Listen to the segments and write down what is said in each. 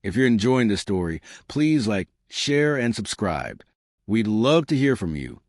If you're enjoying this story, please like, share, and subscribe. We'd love to hear from you.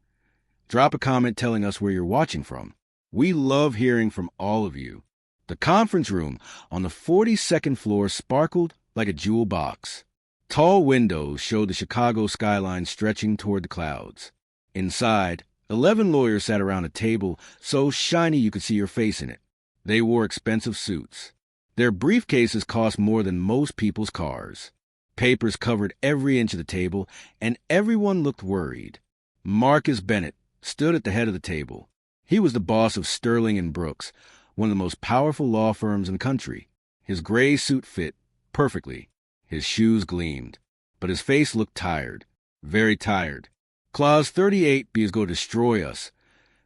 Drop a comment telling us where you're watching from. We love hearing from all of you. The conference room on the 42nd floor sparkled like a jewel box. Tall windows showed the Chicago skyline stretching toward the clouds. Inside, 11 lawyers sat around a table so shiny you could see your face in it. They wore expensive suits. Their briefcases cost more than most people's cars. Papers covered every inch of the table, and everyone looked worried. Marcus Bennett stood at the head of the table. He was the boss of Sterling and Brooks, one of the most powerful law firms in the country. His gray suit fit perfectly. His shoes gleamed, but his face looked tired, very tired. Clause 38B is going to destroy us,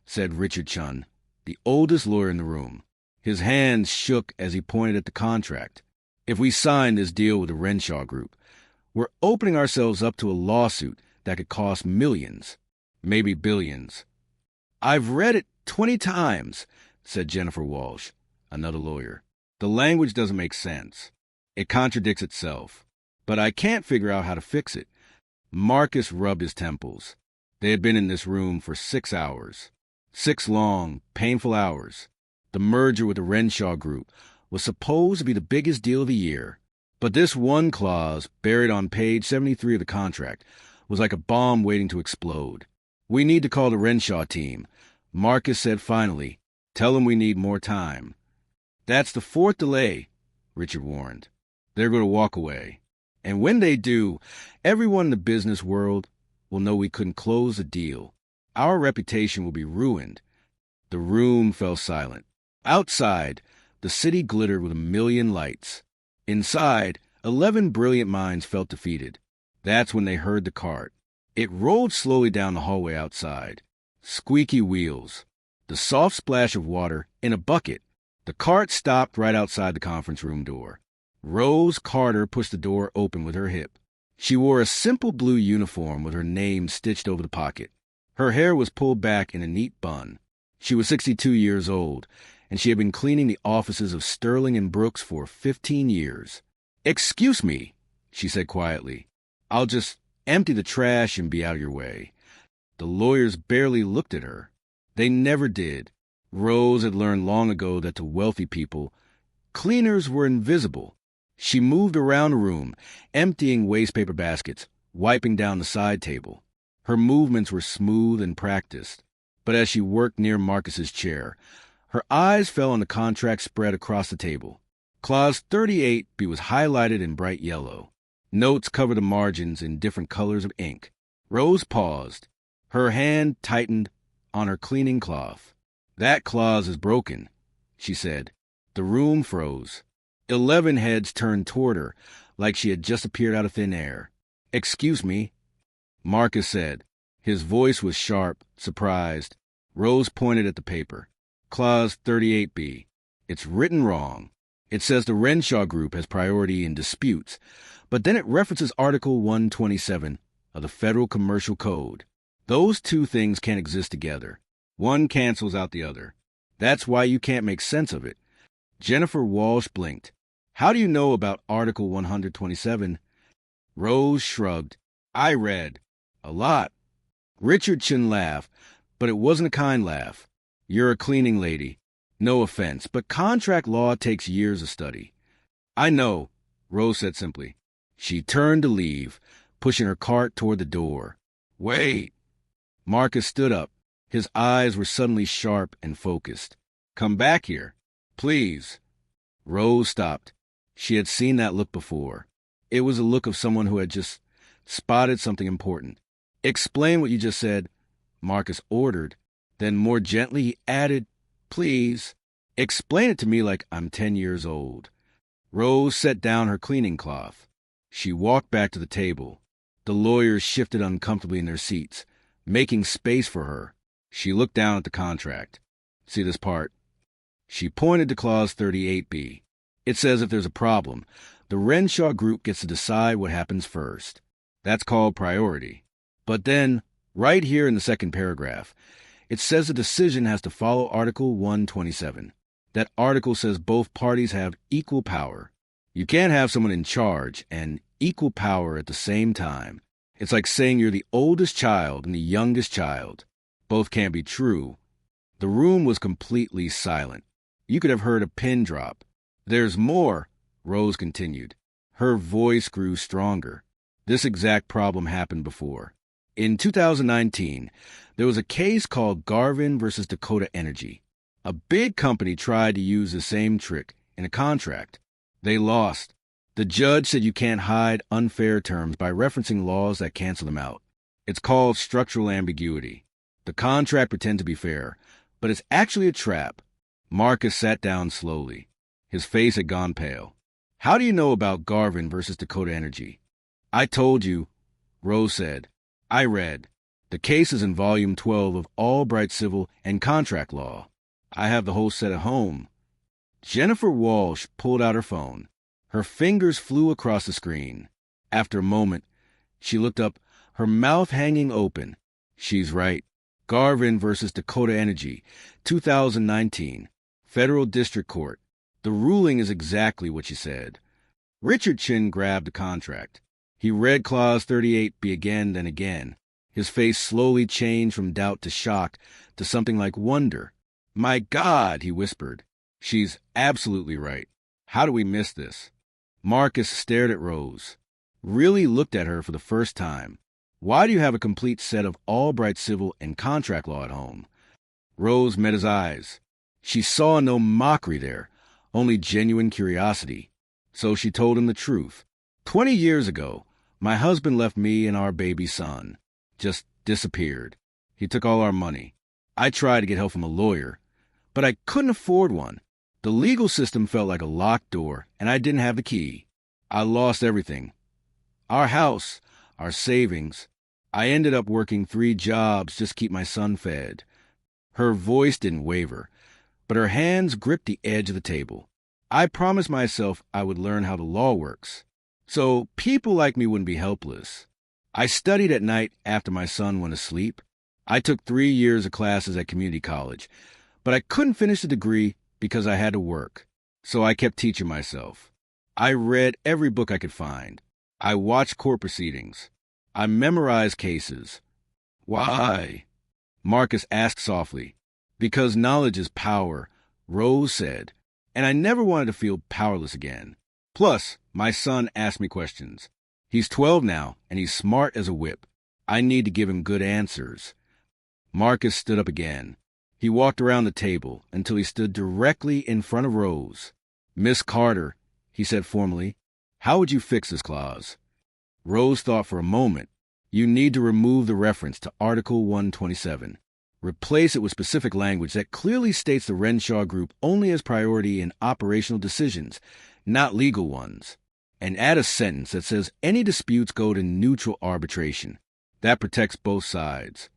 said Richard Chun, the oldest lawyer in the room. His hands shook as he pointed at the contract. If we sign this deal with the Renshaw Group, we're opening ourselves up to a lawsuit that could cost millions, maybe billions. I've read it 20 times, said Jennifer Walsh, another lawyer. The language doesn't make sense. It contradicts itself. But I can't figure out how to fix it. Marcus rubbed his temples. They had been in this room for 6 hours. 6 long, painful hours. The merger with the Renshaw Group was supposed to be the biggest deal of the year. But this one clause, buried on page 73 of the contract, was like a bomb waiting to explode. We need to call the Renshaw team. Marcus said finally, tell them we need more time. That's the 4th delay, Richard warned. They're going to walk away. And when they do, everyone in the business world will know we couldn't close the deal. Our reputation will be ruined. The room fell silent. Outside, the city glittered with a million lights. Inside, 11 brilliant minds felt defeated. That's when they heard the cart. It rolled slowly down the hallway outside. Squeaky wheels. The soft splash of water in a bucket. The cart stopped right outside the conference room door. Rose Carter pushed the door open with her hip. She wore a simple blue uniform with her name stitched over the pocket. Her hair was pulled back in a neat bun. She was 62 years old, and she had been cleaning the offices of Sterling and Brooks for 15 years. Excuse me, she said quietly. I'll just empty the trash and be out of your way. The lawyers barely looked at her. They never did. Rose had learned long ago that to wealthy people, cleaners were invisible. She moved around the room, emptying wastepaper baskets, wiping down the side table. Her movements were smooth and practiced. But as she worked near Marcus's chair, her eyes fell on the contract spread across the table. Clause 38B was highlighted in bright yellow. Notes covered the margins in different colors of ink. Rose paused. Her hand tightened on her cleaning cloth. That clause is broken, she said. The room froze. 11 heads turned toward her, like she had just appeared out of thin air. Excuse me, Marcus said. His voice was sharp, surprised. Rose pointed at the paper. Clause 38B. It's written wrong. It says the Renshaw Group has priority in disputes, but then it references Article 127 of the Federal Commercial Code. Those two things can't exist together. One cancels out the other. That's why you can't make sense of it. Jennifer Walsh blinked. How do you know about Article 127? Rose shrugged. I read. A lot. Richard Chun laughed, but it wasn't a kind laugh. You're a cleaning lady. No offense, but contract law takes years of study. I know, Rose said simply. She turned to leave, pushing her cart toward the door. Wait. Marcus stood up. His eyes were suddenly sharp and focused. Come back here. Please. Rose stopped. She had seen that look before. It was a look of someone who had just spotted something important. Explain what you just said, Marcus ordered. Then more gently he added, please. Explain it to me like I'm 10 years old. Rose set down her cleaning cloth. She walked back to the table. The lawyers shifted uncomfortably in their seats, making space for her. She looked down at the contract. See this part? She pointed to Clause 38B. It says if there's a problem, the Renshaw Group gets to decide what happens first. That's called priority. But then, right here in the second paragraph, it says the decision has to follow Article 127. That article says both parties have equal power. You can't have someone in charge and equal power at the same time. It's like saying you're the oldest child and the youngest child. Both can't be true. The room was completely silent. You could have heard a pin drop. There's more, Rose continued. Her voice grew stronger. This exact problem happened before. In 2019, there was a case called Garvin versus Dakota Energy. A big company tried to use the same trick in a contract. They lost. The judge said you can't hide unfair terms by referencing laws that cancel them out. It's called structural ambiguity. The contract pretends to be fair, but it's actually a trap. Marcus sat down slowly. His face had gone pale. How do you know about Garvin versus Dakota Energy? I told you, Rose said. I read. The case is in Volume 12 of Albright Civil and Contract Law. I have the whole set at home. Jennifer Walsh pulled out her phone. Her fingers flew across the screen. After a moment, she looked up, her mouth hanging open. She's right. Garvin versus Dakota Energy, 2019. Federal District Court. The ruling is exactly what she said. Richard Chin grabbed the contract. He read Clause 38B again and again. His face slowly changed from doubt to shock to something like wonder. My God, he whispered. She's absolutely right. How do we miss this? Marcus stared at Rose, really looked at her for the first time. Why do you have a complete set of Albright Civil and Contract Law at home? Rose met his eyes. She saw no mockery there, only genuine curiosity. So she told him the truth. 20 years ago, my husband left me and our baby son. Just disappeared. He took all our money. I tried to get help from a lawyer, but I couldn't afford one. The legal system felt like a locked door, and I didn't have the key. I lost everything. Our house, our savings. I ended up working 3 jobs just to keep my son fed. Her voice didn't waver, but her hands gripped the edge of the table. I promised myself I would learn how the law works, so people like me wouldn't be helpless. I studied at night after my son went to sleep. I took 3 years of classes at community college, but I couldn't finish the degree because I had to work. So I kept teaching myself. I read every book I could find. I watched court proceedings. I memorized cases. Why? Marcus asked softly. Because knowledge is power, Rose said, and I never wanted to feel powerless again. Plus, my son asked me questions. He's 12 now, and he's smart as a whip. I need to give him good answers. Marcus stood up again. He walked around the table until he stood directly in front of Rose. Miss Carter, he said formally, how would you fix this clause? Rose thought for a moment. You need to remove the reference to Article 127. Replace it with specific language that clearly states the Renshaw Group only has priority in operational decisions, not legal ones. And add a sentence that says any disputes go to neutral arbitration. That protects both sides.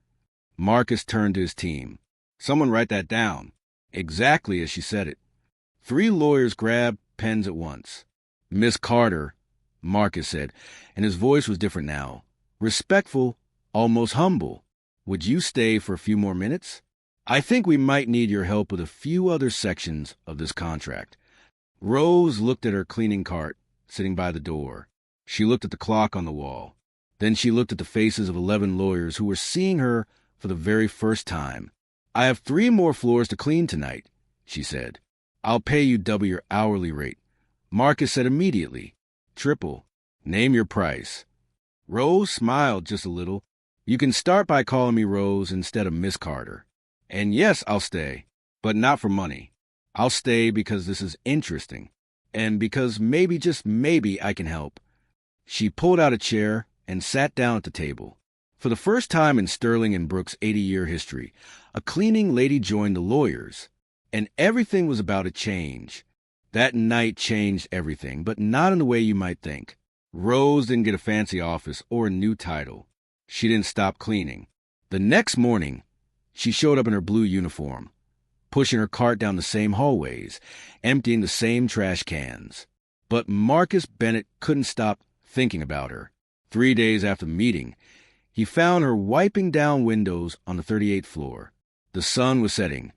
Marcus turned to his team. Someone write that down. Exactly as she said it. 3 lawyers grabbed pens at once. Miss Carter, Marcus said, and his voice was different now. Respectful, almost humble. Would you stay for a few more minutes? I think we might need your help with a few other sections of this contract. Rose looked at her cleaning cart sitting by the door. She looked at the clock on the wall. Then she looked at the faces of 11 lawyers who were seeing her for the very first time. I have 3 more floors to clean tonight, she said. I'll pay you double your hourly rate. Marcus said immediately. Triple. Name your price. Rose smiled just a little. You can start by calling me Rose instead of Miss Carter. And yes, I'll stay, but not for money. I'll stay because this is interesting, and because maybe, just maybe, I can help. She pulled out a chair and sat down at the table. For the first time in Sterling and Brooks' 80-year history, a cleaning lady joined the lawyers, and everything was about to change. That night changed everything, but not in the way you might think. Rose didn't get a fancy office or a new title. She didn't stop cleaning. The next morning, she showed up in her blue uniform, pushing her cart down the same hallways, emptying the same trash cans. But Marcus Bennett couldn't stop thinking about her. 3 days after the meeting, he found her wiping down windows on the 38th floor. The sun was setting,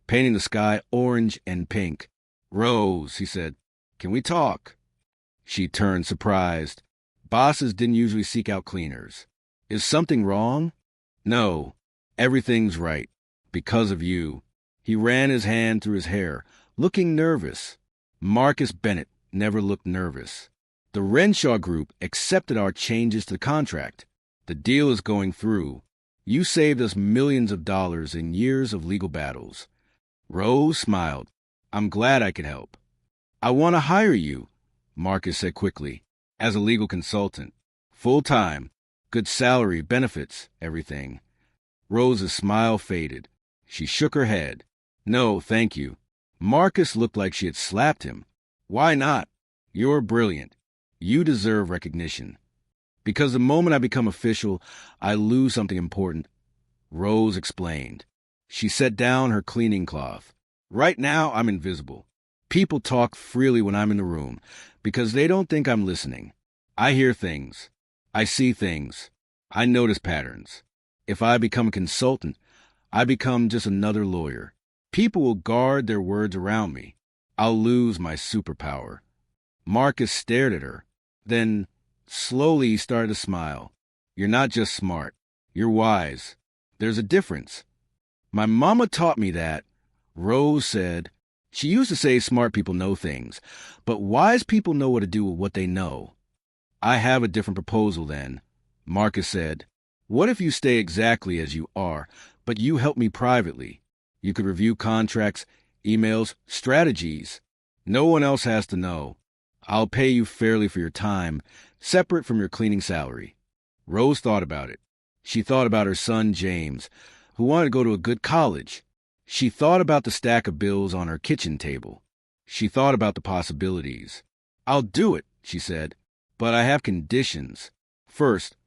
painting the sky orange and pink. Rose, he said, can we talk? She turned surprised. Bosses didn't usually seek out cleaners. Is something wrong? No, everything's right. Because of you. He ran his hand through his hair, looking nervous. Marcus Bennett never looked nervous. The Renshaw Group accepted our changes to the contract. The deal is going through. You saved us millions of dollars in years of legal battles. Rose smiled. I'm glad I could help. I want to hire you, Marcus said quickly, as a legal consultant. Full-time, good salary, benefits, everything. Rose's smile faded. She shook her head. No, thank you. Marcus looked like she had slapped him. Why not? You're brilliant. You deserve recognition. Because the moment I become official, I lose something important. Rose explained. She set down her cleaning cloth. Right now, I'm invisible. People talk freely when I'm in the room because they don't think I'm listening. I hear things. I see things. I notice patterns. If I become a consultant, I become just another lawyer. People will guard their words around me. I'll lose my superpower. Marcus stared at her. Then, slowly, he started to smile. You're not just smart. You're wise. There's a difference. My mama taught me that. Rose said. She used to say smart people know things, but wise people know what to do with what they know. I have a different proposal then. Marcus said. What if you stay exactly as you are, but you help me privately? You could review contracts, emails, strategies. No one else has to know. I'll pay you fairly for your time, separate from your cleaning salary. Rose thought about it. She thought about her son, James, who wanted to go to a good college. She thought about the stack of bills on her kitchen table. She thought about the possibilities. I'll do it, she said, but I have conditions. First,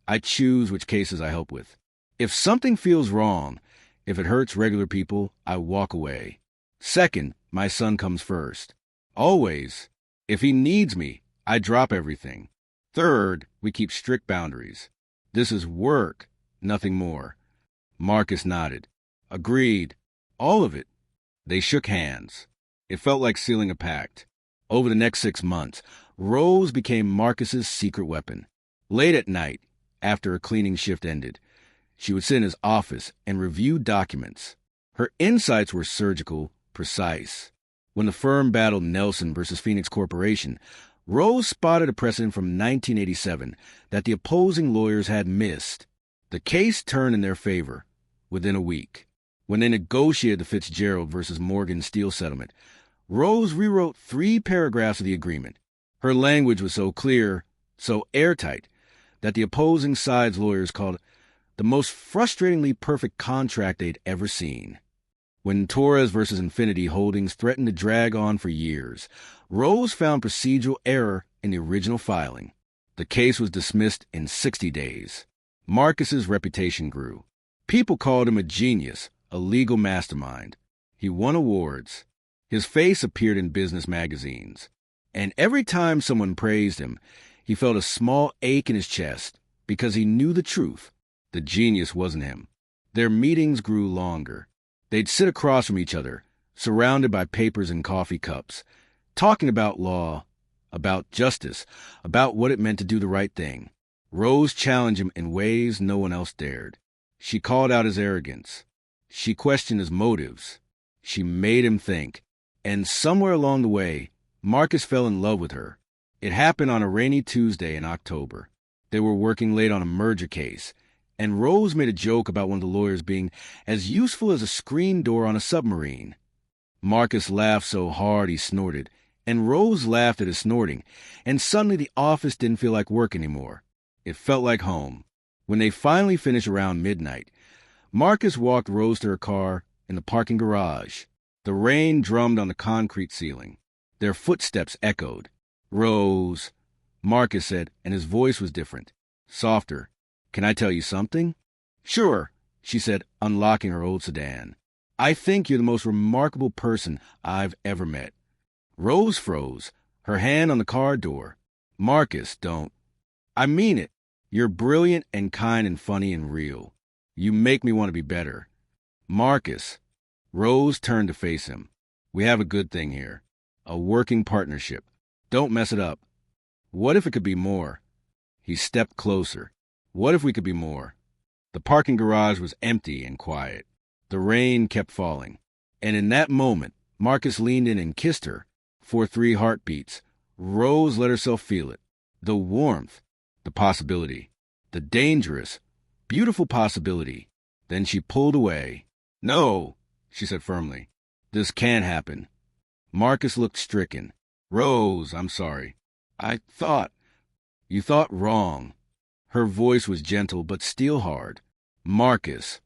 I choose which cases I help with. If something feels wrong, if it hurts regular people, I walk away. Second, my son comes first. Always. If he needs me, I drop everything. Third, we keep strict boundaries. This is work, nothing more. Marcus nodded. Agreed. All of it. They shook hands. It felt like sealing a pact. Over the next 6 months, Rose became Marcus's secret weapon. Late at night, after her cleaning shift ended, she would sit in his office and review documents. Her insights were surgical, precise. When the firm battled Nelson versus Phoenix Corporation, Rose spotted a precedent from 1987 that the opposing lawyers had missed. The case turned in their favor within a week. When they negotiated the Fitzgerald versus Morgan Steel settlement, Rose rewrote 3 paragraphs of the agreement. Her language was so clear, so airtight, that the opposing side's lawyers called it the most frustratingly perfect contract they'd ever seen. When Torres versus Infinity Holdings threatened to drag on for years, Rose found procedural error in the original filing. The case was dismissed in 60 days. Marcus's reputation grew. People called him a genius, a legal mastermind. He won awards. His face appeared in business magazines. And every time someone praised him, he felt a small ache in his chest because he knew the truth. The genius wasn't him. Their meetings grew longer. They'd sit across from each other, surrounded by papers and coffee cups, talking about law, about justice, about what it meant to do the right thing. Rose challenged him in ways no one else dared. She called out his arrogance. She questioned his motives. She made him think. And somewhere along the way, Marcus fell in love with her. It happened on a rainy Tuesday in October. They were working late on a merger case, and Rose made a joke about one of the lawyers being as useful as a screen door on a submarine. Marcus laughed so hard he snorted, and Rose laughed at his snorting, and suddenly the office didn't feel like work anymore. It felt like home. When they finally finished around midnight, Marcus walked Rose to her car in the parking garage. The rain drummed on the concrete ceiling. Their footsteps echoed. Rose, Marcus said, and his voice was different, softer. Can I tell you something? Sure, she said, unlocking her old sedan. I think you're the most remarkable person I've ever met. Rose froze, her hand on the car door. Marcus, don't. I mean it. You're brilliant and kind and funny and real. You make me want to be better. Marcus. Rose turned to face him. We have a good thing here. A working partnership. Don't mess it up. What if it could be more? He stepped closer. What if we could be more? The parking garage was empty and quiet. The rain kept falling. And in that moment, Marcus leaned in and kissed her. For 3 heartbeats, Rose let herself feel it. The warmth, the possibility, the dangerous, beautiful possibility. Then she pulled away. "No," she said firmly. "This can't happen." Marcus looked stricken. "Rose, I'm sorry. I thought—" "You thought wrong." Her voice was gentle but steel hard. "Marcus,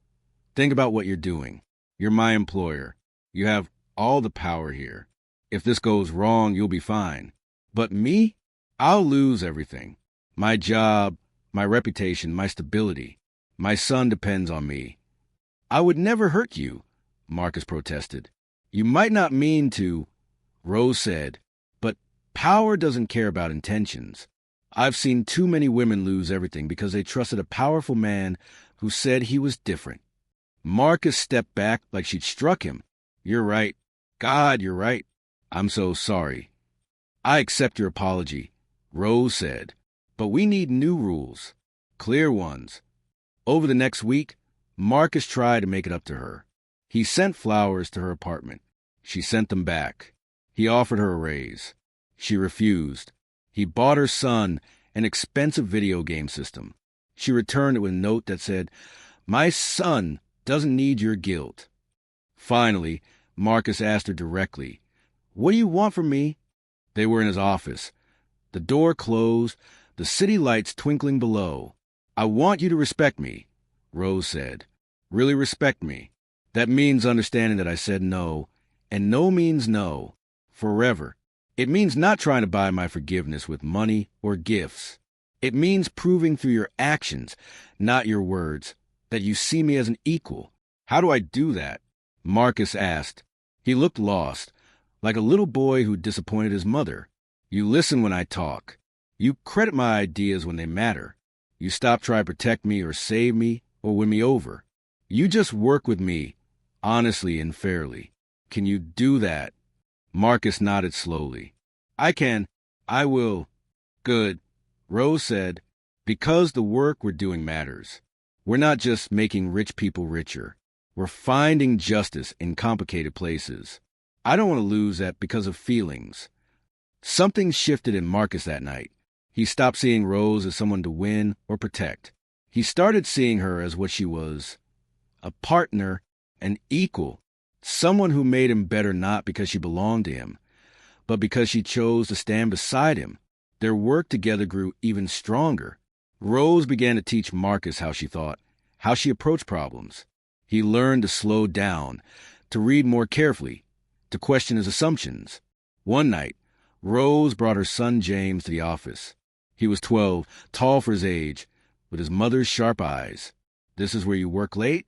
think about what you're doing. You're my employer. You have all the power here. If this goes wrong, you'll be fine. But me? I'll lose everything. My job, my reputation, my stability. My son depends on me." "I would never hurt you," Marcus protested. "You might not mean to," Rose said, "but power doesn't care about intentions. I've seen too many women lose everything because they trusted a powerful man who said he was different." Marcus stepped back like she'd struck him. "You're right. God, you're right. I'm so sorry." "I accept your apology," Rose said, "but we need new rules. Clear ones." Over the next week, Marcus tried to make it up to her. He sent flowers to her apartment. She sent them back. He offered her a raise. She refused. He bought her son an expensive video game system. She returned it with a note that said, "My son doesn't need your guilt." Finally, Marcus asked her directly, "What do you want from me?" They were in his office. The door closed, the city lights twinkling below. "I want you to respect me," Rose said. "Really respect me. That means understanding that I said no, and no means no. Forever. It means not trying to buy my forgiveness with money or gifts. It means proving through your actions, not your words, that you see me as an equal." "How do I do that?" Marcus asked. He looked lost, like a little boy who disappointed his mother. "You listen when I talk. You credit my ideas when they matter. You stop trying to protect me or save me or win me over. You just work with me, honestly and fairly. Can you do that?" Marcus nodded slowly. "I can. I will." "Good," Rose said, "because the work we're doing matters. We're not just making rich people richer. We're finding justice in complicated places. I don't want to lose that because of feelings." Something shifted in Marcus that night. He stopped seeing Rose as someone to win or protect. He started seeing her as what she was: a partner, an equal, someone who made him better not because she belonged to him, but because she chose to stand beside him. Their work together grew even stronger. Rose began to teach Marcus how she thought, how she approached problems. He learned to slow down, to read more carefully, to question his assumptions. One night, Rose brought her son James to the office. He was 12, tall for his age, with his mother's sharp eyes. "This is where you work late?"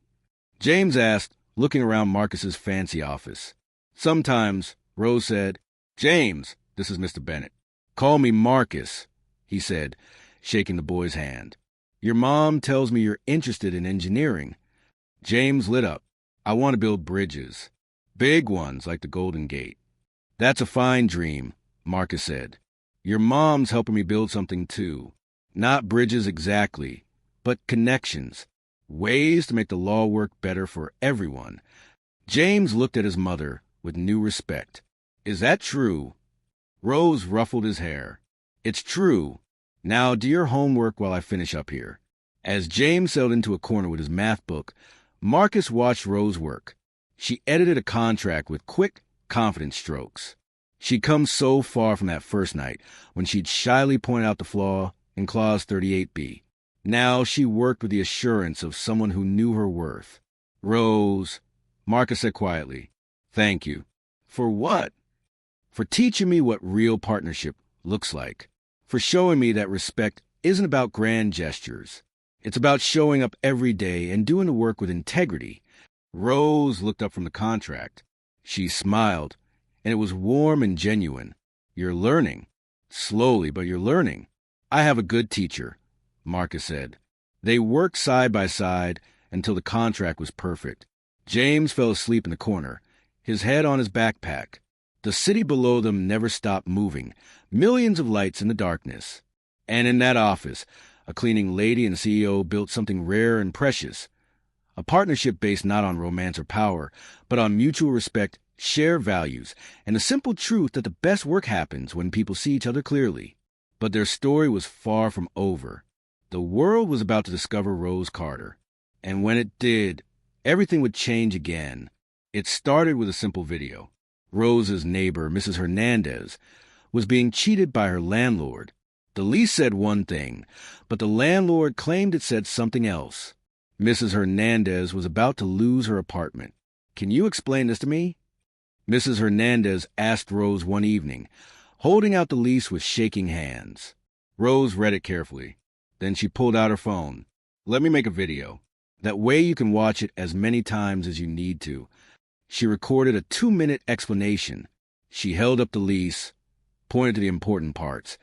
James asked, looking around Marcus's fancy office. "Sometimes," Rose said. "James, this is Mr. Bennett." "Call me Marcus," he said, shaking the boy's hand. "Your mom tells me you're interested in engineering." James lit up. "I want to build bridges. Big ones like the Golden Gate." "That's a fine dream," Marcus said. "Your mom's helping me build something too. Not bridges exactly, but connections. Ways to make the law work better for everyone." James looked at his mother with new respect. "Is that true?" Rose ruffled his hair. "It's true. Now do your homework while I finish up here." As James settled into a corner with his math book, Marcus watched Rose work. She edited a contract with quick, confident strokes. She'd come so far from that first night when she'd shyly pointed out the flaw in Clause 38B. Now she worked with the assurance of someone who knew her worth. "Rose," Marcus said quietly, "thank you." "For what?" "For teaching me what real partnership looks like. For showing me that respect isn't about grand gestures. It's about showing up every day and doing the work with integrity." Rose looked up from the contract. She smiled, and it was warm and genuine. "You're learning. Slowly, but you're learning." "I have a good teacher," Marcus said. They worked side by side until the contract was perfect. James fell asleep in the corner, his head on his backpack. The city below them never stopped moving, millions of lights in the darkness. And in that office, a cleaning lady and CEO built something rare and precious, a partnership based not on romance or power, but on mutual respect, shared values, and the simple truth that the best work happens when people see each other clearly. But their story was far from over. The world was about to discover Rose Carter. And when it did, everything would change again. It started with a simple video. Rose's neighbor, Mrs. Hernandez, was being cheated by her landlord. The lease said one thing, but the landlord claimed it said something else. Mrs. Hernandez was about to lose her apartment. "Can you explain this to me?" Mrs. Hernandez asked Rose one evening, holding out the lease with shaking hands. Rose read it carefully. Then she pulled out her phone. "Let me make a video. That way you can watch it as many times as you need to." She recorded a 2-minute explanation. She held up the lease, pointed to the important parts,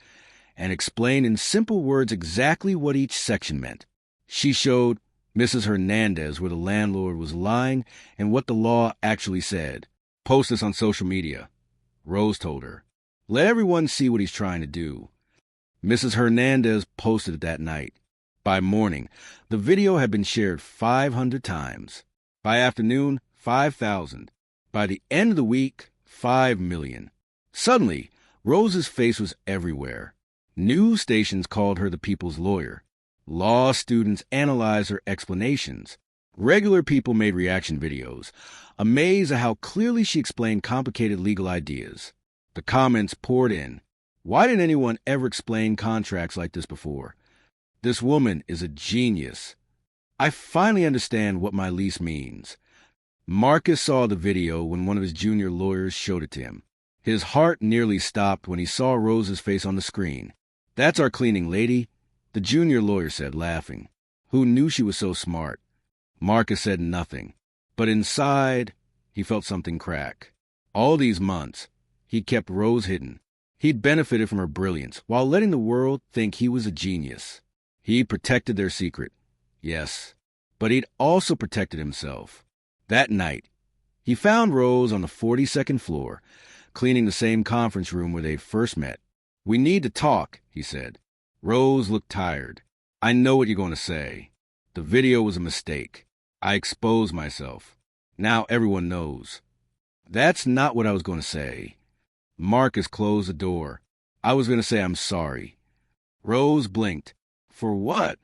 and explained in simple words exactly what each section meant. She showed Mrs. Hernandez where the landlord was lying and what the law actually said. "Post this on social media," Rose told her. "Let everyone see what he's trying to do." Mrs. Hernandez posted it that night. By morning, the video had been shared 500 times. By afternoon, 5,000. By the end of the week, 5 million. Suddenly, Rose's face was everywhere. News stations called her the people's lawyer. Law students analyzed her explanations. Regular people made reaction videos, amazed at how clearly she explained complicated legal ideas. The comments poured in. "Why didn't anyone ever explain contracts like this before? This woman is a genius. I finally understand what my lease means." Marcus saw the video when one of his junior lawyers showed it to him. His heart nearly stopped when he saw Rose's face on the screen. "That's our cleaning lady," the junior lawyer said, laughing. Who knew she was so smart? Marcus said nothing, but inside, he felt something crack. All these months, he kept Rose hidden. He'd benefited from her brilliance while letting the world think he was a genius. He protected their secret, yes, but he'd also protected himself. That night, he found Rose on the 42nd floor, cleaning the same conference room where they first met. "We need to talk," he said. Rose looked tired. "I know what you're going to say. The video was a mistake. I exposed myself. Now everyone knows." "That's not what I was going to say." Marcus closed the door. "I was going to say I'm sorry." Rose blinked. "For what?"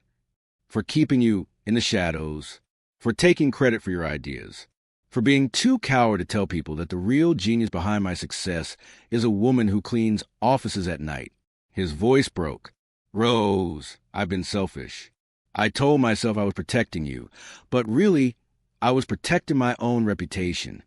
"For keeping you in the shadows. For taking credit for your ideas. For being too coward to tell people that the real genius behind my success is a woman who cleans offices at night." His voice broke. "Rose, I've been selfish. I told myself I was protecting you, but really, I was protecting my own reputation."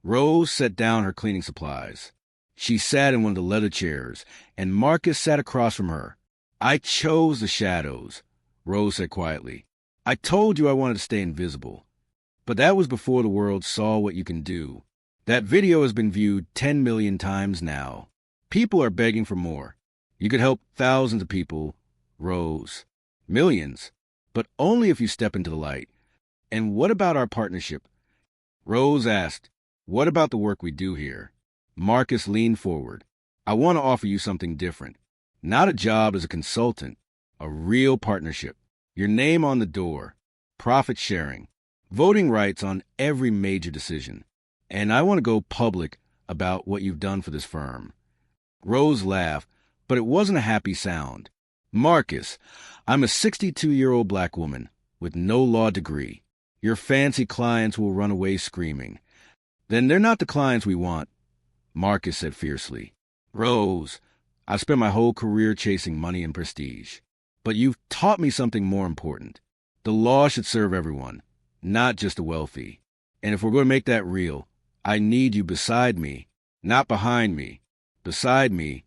Rose set down her cleaning supplies. She sat in one of the leather chairs, and Marcus sat across from her. "I chose the shadows," Rose said quietly. "I told you I wanted to stay invisible. But that was before the world saw what you can do. That video has been viewed 10 million times now. People are begging for more. You could help thousands of people, Rose. Millions. But only if you step into the light. And what about our partnership?" Rose asked, "What about the work we do here?" Marcus leaned forward. "I want to offer you something different. Not a job as a consultant. A real partnership. Your name on the door. Profit sharing. Voting rights on every major decision. And I want to go public about what you've done for this firm." Rose laughed, but it wasn't a happy sound. "Marcus, I'm a 62-year-old black woman with no law degree. Your fancy clients will run away screaming. Then they're not the clients we want," Marcus said fiercely. "Rose, I've spent my whole career chasing money and prestige. But you've taught me something more important. The law should serve everyone, not just the wealthy. And if we're going to make that real, I need you beside me, not behind me. Beside me."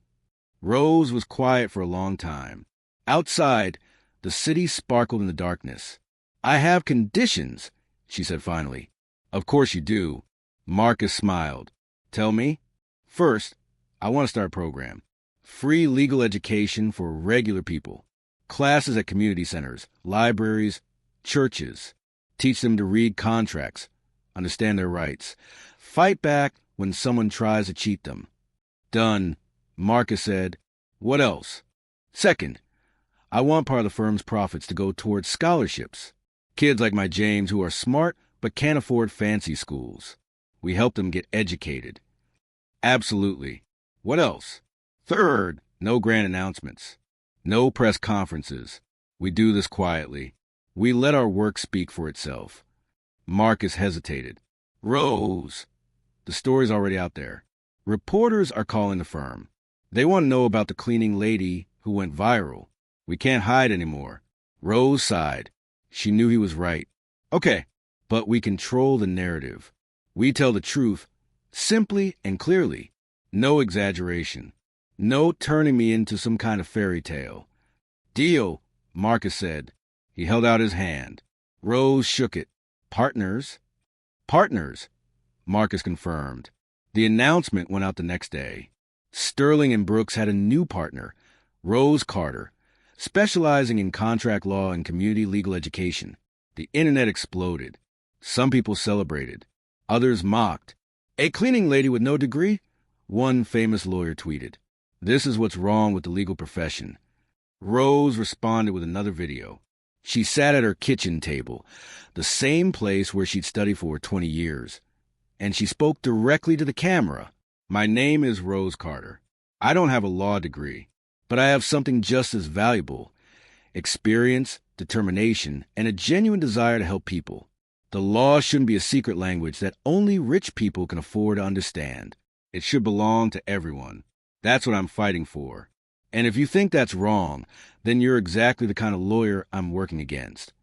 Rose was quiet for a long time. Outside, the city sparkled in the darkness. "I have conditions," she said finally. "Of course you do." Marcus smiled. "Tell me." "First, I want to start a program. Free legal education for regular people. Classes at community centers, libraries, churches. Teach them to read contracts, understand their rights, fight back when someone tries to cheat them. Done, Marcus said. What else? Second, I want part of the firm's profits to go towards scholarships. Kids like my James who are smart but can't afford fancy schools. We help them get educated. Absolutely. What else? Third, no grand announcements. No press conferences. We do this quietly. We let our work speak for itself. Marcus hesitated. Rose. The story's already out there. Reporters are calling the firm. They want to know about the cleaning lady who went viral. We can't hide anymore. Rose sighed. She knew he was right. Okay, but we control the narrative. We tell the truth, simply and clearly. No exaggeration. No turning me into some kind of fairy tale. Deal, Marcus said. He held out his hand. Rose shook it. Partners? Partners, Marcus confirmed. The announcement went out the next day. Sterling and Brooks had a new partner, Rose Carter, specializing in contract law and community legal education. The internet exploded. Some people celebrated. Others mocked. A cleaning lady with no degree? One famous lawyer tweeted. This is what's wrong with the legal profession. Rose responded with another video. She sat at her kitchen table, the same place where she'd studied for 20 years. And she spoke directly to the camera. My name is Rose Carter. I don't have a law degree, but I have something just as valuable. Experience, determination, and a genuine desire to help people. The law shouldn't be a secret language that only rich people can afford to understand. It should belong to everyone. That's what I'm fighting for. And if you think that's wrong, then you're exactly the kind of lawyer I'm working against.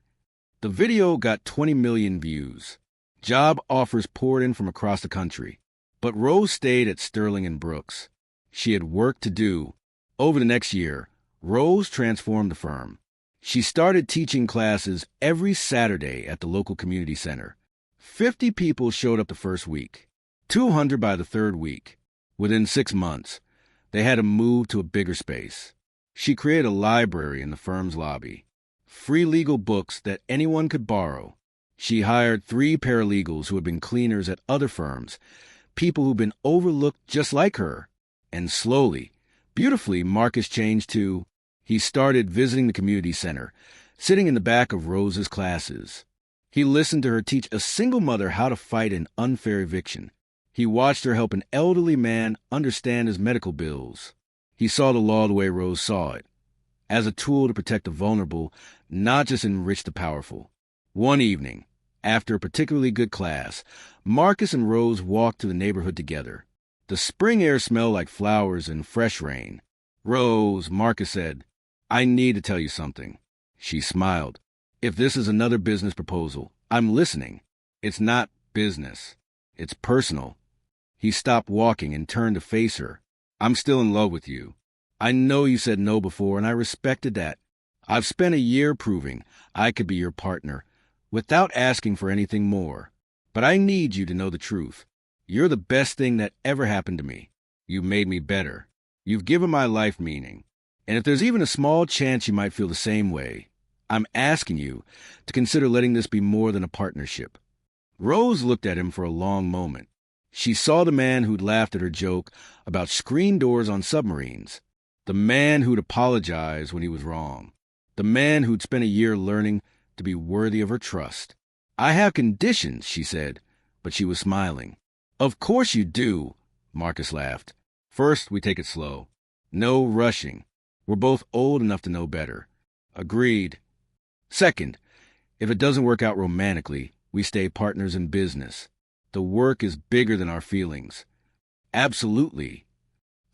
The video got 20 million views. Job offers poured in from across the country. But Rose stayed at Sterling and Brooks. She had work to do. Over the next year, Rose transformed the firm. She started teaching classes every Saturday at the local community center. 50 people showed up the first week, 200 by the third week. Within 6 months, they had to move to a bigger space. She created a library in the firm's lobby, free legal books that anyone could borrow. She hired 3 paralegals who had been cleaners at other firms, people who'd been overlooked just like her. And slowly, beautifully, Marcus changed too. He started visiting the community center, sitting in the back of Rose's classes. He listened to her teach a single mother how to fight an unfair eviction. He watched her help an elderly man understand his medical bills. He saw the law the way Rose saw it, as a tool to protect the vulnerable, not just enrich the powerful. One evening, after a particularly good class, Marcus and Rose walked to the neighborhood together. The spring air smelled like flowers and fresh rain. Rose, Marcus said, I need to tell you something. She smiled. If this is another business proposal, I'm listening. It's not business. It's personal. He stopped walking and turned to face her. I'm still in love with you. I know you said no before, and I respected that. I've spent a year proving I could be your partner without asking for anything more. But I need you to know the truth. You're the best thing that ever happened to me. You made me better. You've given my life meaning. And if there's even a small chance you might feel the same way, I'm asking you to consider letting this be more than a partnership. Rose looked at him for a long moment. She saw the man who'd laughed at her joke about screen doors on submarines, the man who'd apologized when he was wrong, the man who'd spent a year learning to be worthy of her trust. I have conditions, she said, but she was smiling. Of course you do, Marcus laughed. First, we take it slow. No rushing. We're both old enough to know better. Agreed. Second, if it doesn't work out romantically, we stay partners in business. The work is bigger than our feelings. Absolutely.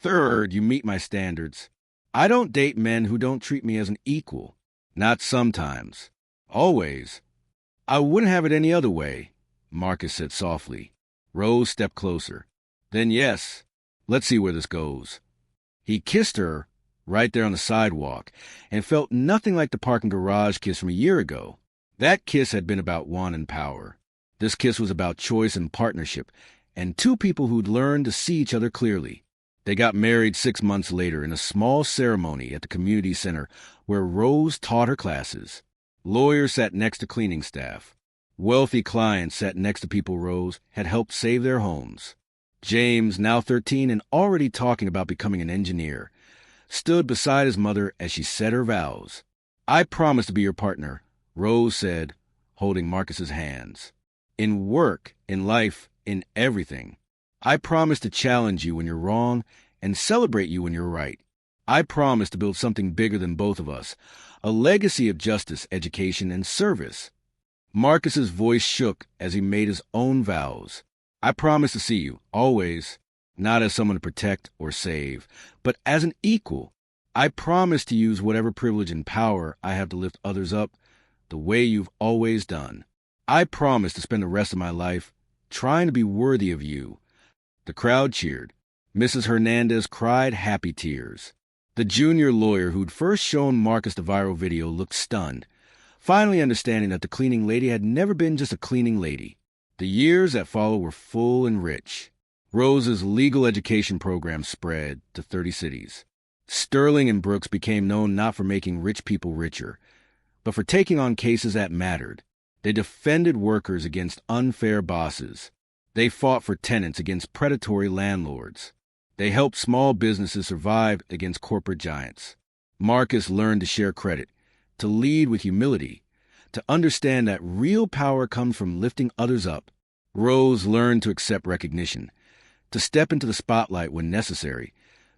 Third, you meet my standards. I don't date men who don't treat me as an equal. Not sometimes. Always. I wouldn't have it any other way, Marcus said softly. Rose stepped closer. Then yes, let's see where this goes. He kissed her right there on the sidewalk and felt nothing like the parking garage kiss from a year ago. That kiss had been about want and power. This kiss was about choice and partnership, and 2 people who'd learned to see each other clearly. They got married 6 months later in a small ceremony at the community center where Rose taught her classes. Lawyers sat next to cleaning staff. Wealthy clients sat next to people Rose had helped save their homes. James, now 13 and already talking about becoming an engineer, stood beside his mother as she said her vows. "I promise to be your partner," Rose said, holding Marcus's hands. "In work, in life, in everything. I promise to challenge you when you're wrong and celebrate you when you're right. I promise to build something bigger than both of us, a legacy of justice, education, and service." Marcus's voice shook as he made his own vows. "I promise to see you, always, not as someone to protect or save, but as an equal. I promise to use whatever privilege and power I have to lift others up the way you've always done. I promise to spend the rest of my life trying to be worthy of you." The crowd cheered. Mrs. Hernandez cried happy tears. The junior lawyer who'd first shown Marcus the viral video looked stunned, finally understanding that the cleaning lady had never been just a cleaning lady. The years that followed were full and rich. Rose's legal education program spread to 30 cities. Sterling and Brooks became known not for making rich people richer, but for taking on cases that mattered. They defended workers against unfair bosses. They fought for tenants against predatory landlords. They helped small businesses survive against corporate giants. Marcus learned to share credit, to lead with humility, to understand that real power comes from lifting others up. Rose learned to accept recognition, to step into the spotlight when necessary,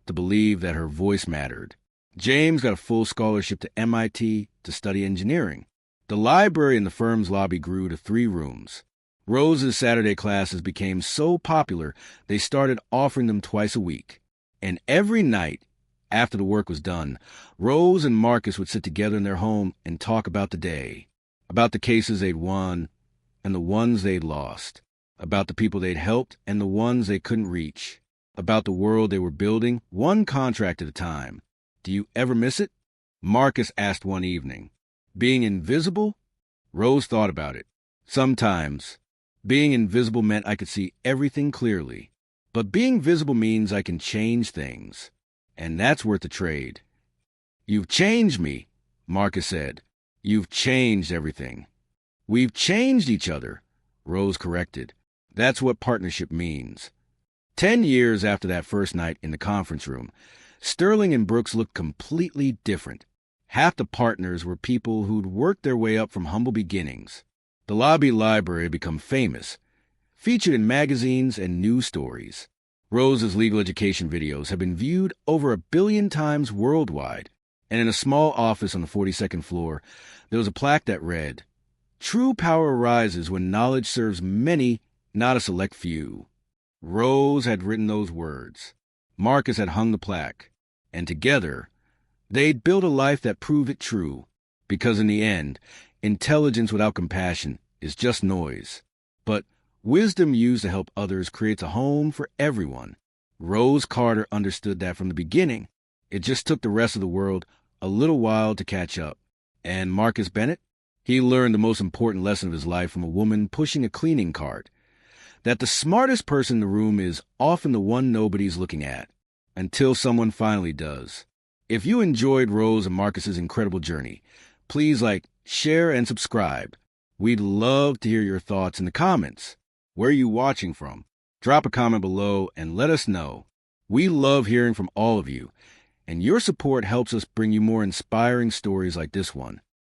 to believe that her voice mattered. James got a full scholarship to MIT to study engineering. The library in the firm's lobby grew to 3 rooms. Rose's Saturday classes became so popular, they started offering them twice a week. And every night, after the work was done, Rose and Marcus would sit together in their home and talk about the day, about the cases they'd won and the ones they'd lost, about the people they'd helped and the ones they couldn't reach, about the world they were building, one contract at a time. "Do you ever miss it?" Marcus asked one evening. "Being invisible?" Rose thought about it. "Sometimes. Being invisible meant I could see everything clearly. But being visible means I can change things. And that's worth the trade." "You've changed me," Marcus said. "You've changed everything." "We've changed each other," Rose corrected. "That's what partnership means." 10 years after that first night in the conference room, Sterling and Brooks looked completely different. Half the partners were people who'd worked their way up from humble beginnings. The lobby library had become famous, featured in magazines and news stories. Rose's legal education videos have been viewed over 1 billion times worldwide. And in a small office on the 42nd floor, there was a plaque that read, "True power arises when knowledge serves many, not a select few." Rose had written those words. Marcus had hung the plaque. And together, they'd built a life that proved it true. Because in the end, intelligence without compassion is just noise. But wisdom used to help others creates a home for everyone. Rose Carter understood that from the beginning. It just took the rest of the world a little while to catch up. And Marcus Bennett? He learned the most important lesson of his life from a woman pushing a cleaning cart. That the smartest person in the room is often the one nobody's looking at. Until someone finally does. If you enjoyed Rose and Marcus's incredible journey, please share, and subscribe. We'd love to hear your thoughts in the comments. Where are you watching from? Drop a comment below and let us know. We love hearing from all of you, and your support helps us bring you more inspiring stories like this one.